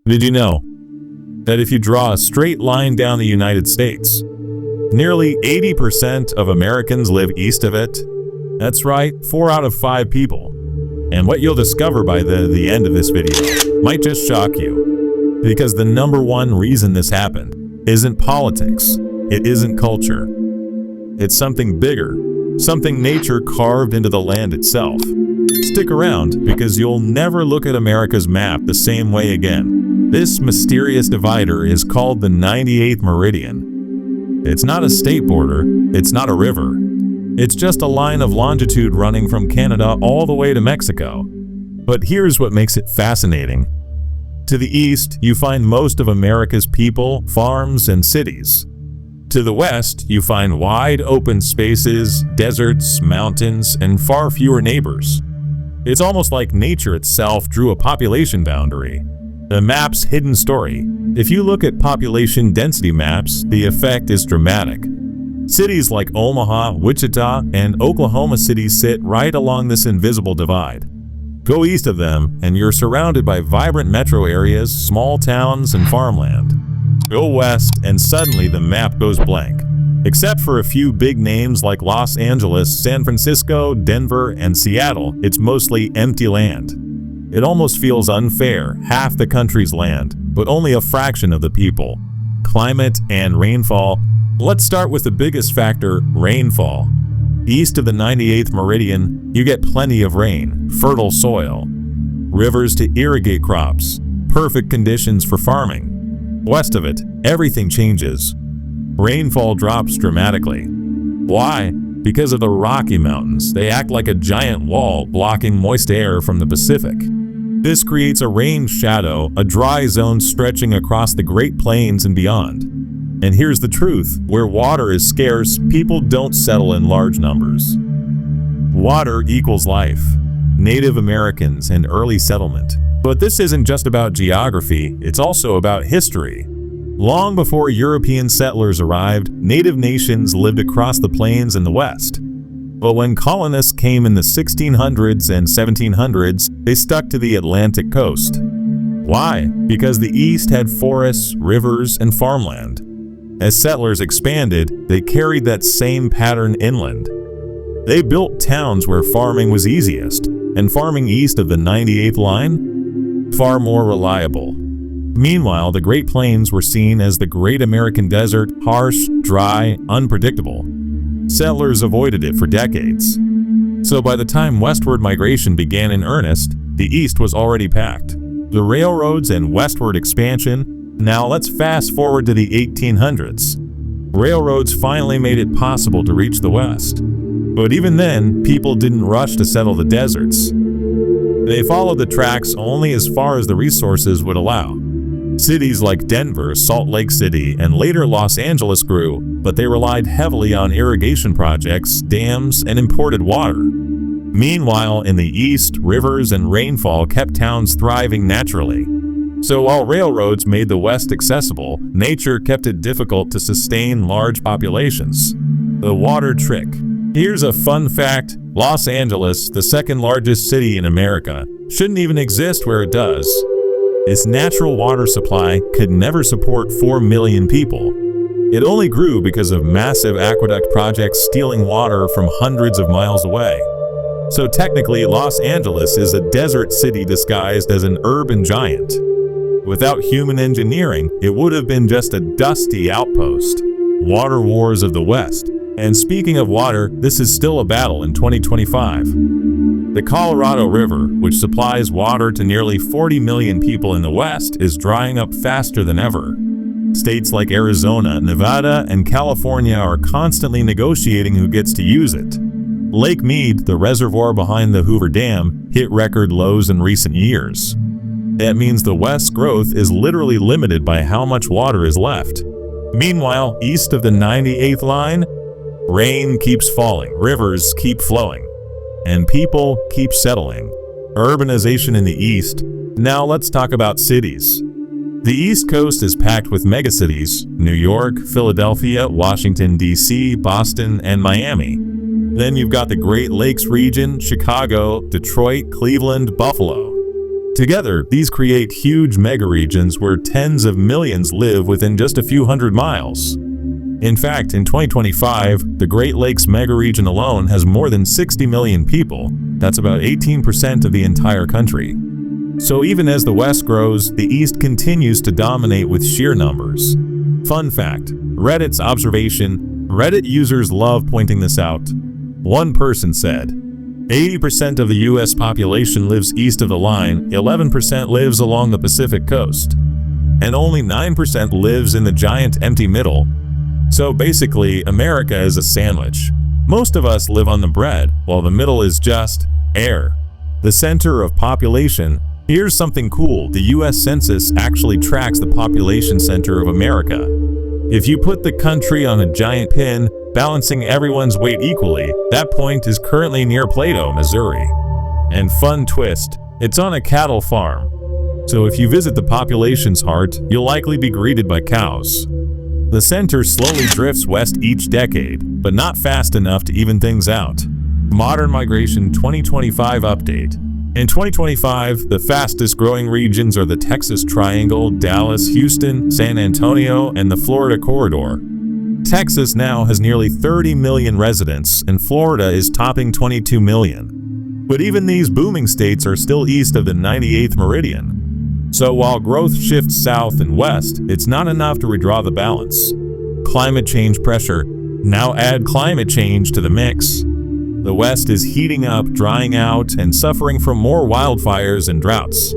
Did you know that if you draw a straight line down the United States, nearly 80% of Americans live east of it? That's right, 4 out of 5 people. And what you'll discover by the end of this video might just shock you. Because the number one reason this happened isn't politics, it isn't culture. It's something bigger, something nature carved into the land itself. Stick around, because you'll never look at America's map the same way again. This mysterious divider is called the 98th meridian. It's not a state border, it's not a river. It's just a line of longitude running from Canada all the way to Mexico. But here's what makes it fascinating. To the east, you find most of America's people, farms, and cities. To the west, you find wide open spaces, deserts, mountains, and far fewer neighbors. It's almost like nature itself drew a population boundary. The map's hidden story. If you look at population density maps, the effect is dramatic. Cities like Omaha, Wichita, and Oklahoma City sit right along this invisible divide. Go east of them, and you're surrounded by vibrant metro areas, small towns, and farmland. Go west, and suddenly the map goes blank. Except for a few big names like Los Angeles, San Francisco, Denver, and Seattle, it's mostly empty land. It almost feels unfair, half the country's land, but only a fraction of the people. Climate and rainfall. Let's start with the biggest factor, rainfall. East of the 98th meridian, you get plenty of rain, fertile soil, rivers to irrigate crops, perfect conditions for farming. West of it, everything changes. Rainfall drops dramatically. Why? Because of the Rocky Mountains. They act like a giant wall blocking moist air from the Pacific. This creates a rain shadow, a dry zone stretching across the Great Plains and beyond. And here's the truth, where water is scarce, people don't settle in large numbers. Water equals life, Native Americans and early settlement. But this isn't just about geography, it's also about history. Long before European settlers arrived, native nations lived across the plains in the west. But when colonists came in the 1600s and 1700s, they stuck to the Atlantic coast. Why? Because the east had forests, rivers, and farmland. As settlers expanded, they carried that same pattern inland. They built towns where farming was easiest, and farming east of the 98th line? Far more reliable. Meanwhile, the Great Plains were seen as the Great American Desert, harsh, dry, unpredictable. Settlers avoided it for decades. So by the time westward migration began in earnest, the east was already packed. The railroads and westward expansion. Now let's fast forward to the 1800s. Railroads finally made it possible to reach the west. But even then, people didn't rush to settle the deserts. They followed the tracks only as far as the resources would allow. Cities like Denver, Salt Lake City, and later Los Angeles grew, but they relied heavily on irrigation projects, dams, and imported water. Meanwhile, in the east, rivers and rainfall kept towns thriving naturally. So while railroads made the west accessible, nature kept it difficult to sustain large populations. The water trick. Here's a fun fact. Los Angeles, the second largest city in America, shouldn't even exist where it does. Its natural water supply could never support 4 million people. It only grew because of massive aqueduct projects stealing water from hundreds of miles away. So technically, Los Angeles is a desert city disguised as an urban giant. Without human engineering, it would have been just a dusty outpost. Water wars of the West. And speaking of water, this is still a battle in 2025. The Colorado River, which supplies water to nearly 40 million people in the West, is drying up faster than ever. States like Arizona, Nevada, and California are constantly negotiating who gets to use it. Lake Mead, the reservoir behind the Hoover Dam, hit record lows in recent years. That means the West's growth is literally limited by how much water is left. Meanwhile, east of the 98th line, rain keeps falling, rivers keep flowing, and people keep settling. Urbanization in the east. Now let's talk about cities. The East Coast is packed with megacities: New York, Philadelphia, Washington, D.C., Boston, and Miami. Then you've got the Great Lakes region, Chicago, Detroit, Cleveland, Buffalo. Together, these create huge megaregions where tens of millions live within just a few hundred miles. In fact, in 2025, the Great Lakes megaregion alone has more than 60 million people. That's about 18% of the entire country. So even as the West grows, the East continues to dominate with sheer numbers. Fun fact: Reddit's observation. Reddit users love pointing this out. One person said, 80% of the US population lives east of the line, 11% lives along the Pacific coast, and only 9% lives in the giant empty middle. So basically, America is a sandwich. Most of us live on the bread, while the middle is just air. The center of population. Here's something cool: the US Census actually tracks the population center of America. If you put the country on a giant pin, balancing everyone's weight equally, that point is currently near Plato, Missouri. And fun twist, it's on a cattle farm. So if you visit the population's heart, you'll likely be greeted by cows. The center slowly drifts west each decade, but not fast enough to even things out. Modern Migration 2025 update. In 2025, the fastest growing regions are the Texas Triangle, Dallas, Houston, San Antonio, and the Florida Corridor. Texas now has nearly 30 million residents, and Florida is topping 22 million. But even these booming states are still east of the 98th meridian. So while growth shifts south and west, it's not enough to redraw the balance. Climate change pressure. Now add climate change to the mix. The West is heating up, drying out, and suffering from more wildfires and droughts.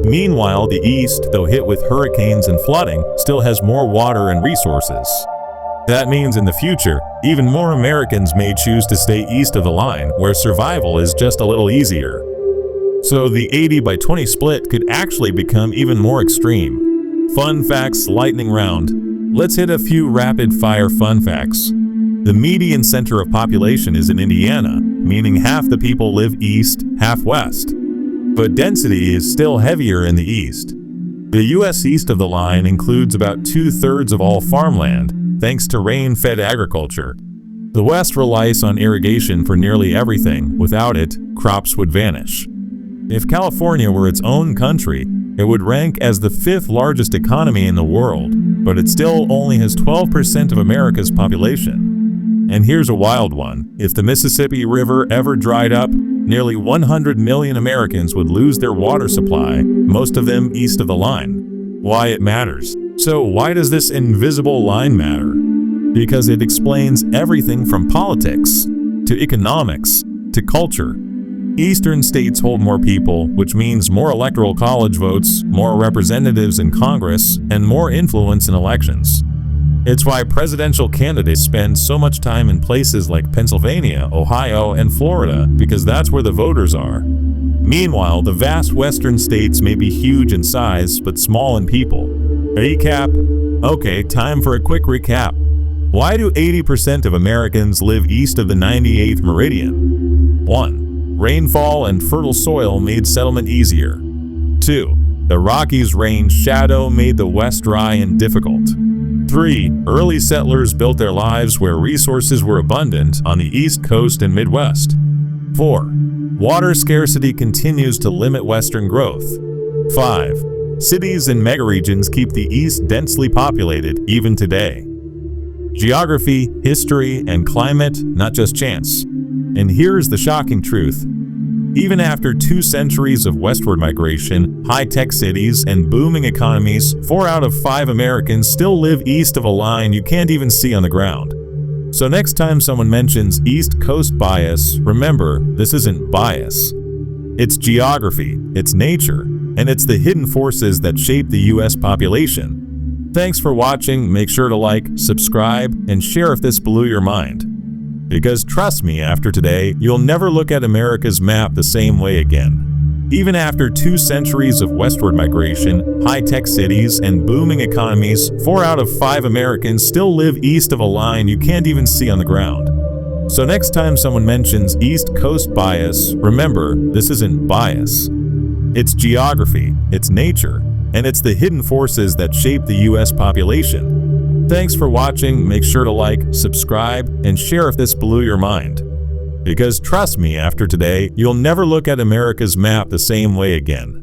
Meanwhile, the East, though hit with hurricanes and flooding, still has more water and resources. That means in the future, even more Americans may choose to stay east of the line, where survival is just a little easier. So the 80-by-20 split could actually become even more extreme. Fun facts lightning round. Let's hit a few rapid-fire fun facts. The median center of population is in Indiana, meaning half the people live east, half west. But density is still heavier in the east. The US east of the line includes about 2/3 of all farmland, thanks to rain-fed agriculture. The West relies on irrigation for nearly everything. Without it, crops would vanish. If California were its own country, it would rank as the 5th largest economy in the world, but it still only has 12% of America's population. And here's a wild one: if the Mississippi River ever dried up, nearly 100 million Americans would lose their water supply, most of them east of the line. Why it matters. So why does this invisible line matter? Because it explains everything from politics, to economics, to culture. Eastern states hold more people, which means more electoral college votes, more representatives in Congress, and more influence in elections. It's why presidential candidates spend so much time in places like Pennsylvania, Ohio, and Florida, because that's where the voters are. Meanwhile, the vast western states may be huge in size, but small in people. Recap? Okay, time for a quick recap. Why do 80% of Americans live east of the 98th meridian? 1. Rainfall and fertile soil made settlement easier. 2. The Rockies' rain shadow made the West dry and difficult. 3. Early settlers built their lives where resources were abundant on the East Coast and Midwest. 4. Water scarcity continues to limit Western growth. 5. Cities and megaregions keep the East densely populated even today. Geography, history, and climate, not just chance. And here's the shocking truth. Even after 2 centuries of westward migration, high-tech cities, and booming economies, 4 out of 5 Americans still live east of a line you can't even see on the ground. So next time someone mentions East Coast bias, remember, this isn't bias. It's geography, it's nature, and it's the hidden forces that shape the US population. Thanks for watching. Make sure to like, subscribe, and share if this blew your mind. Because trust me, after today, you'll never look at America's map the same way again. Even after 2 centuries of westward migration, high-tech cities, and booming economies, 4 out of 5 Americans still live east of a line you can't even see on the ground. So next time someone mentions East Coast bias, remember, this isn't bias. It's geography, it's nature, and it's the hidden forces that shape the US population. Thanks for watching. Make sure to like, subscribe, and share if this blew your mind. Because trust me, after today, you'll never look at America's map the same way again.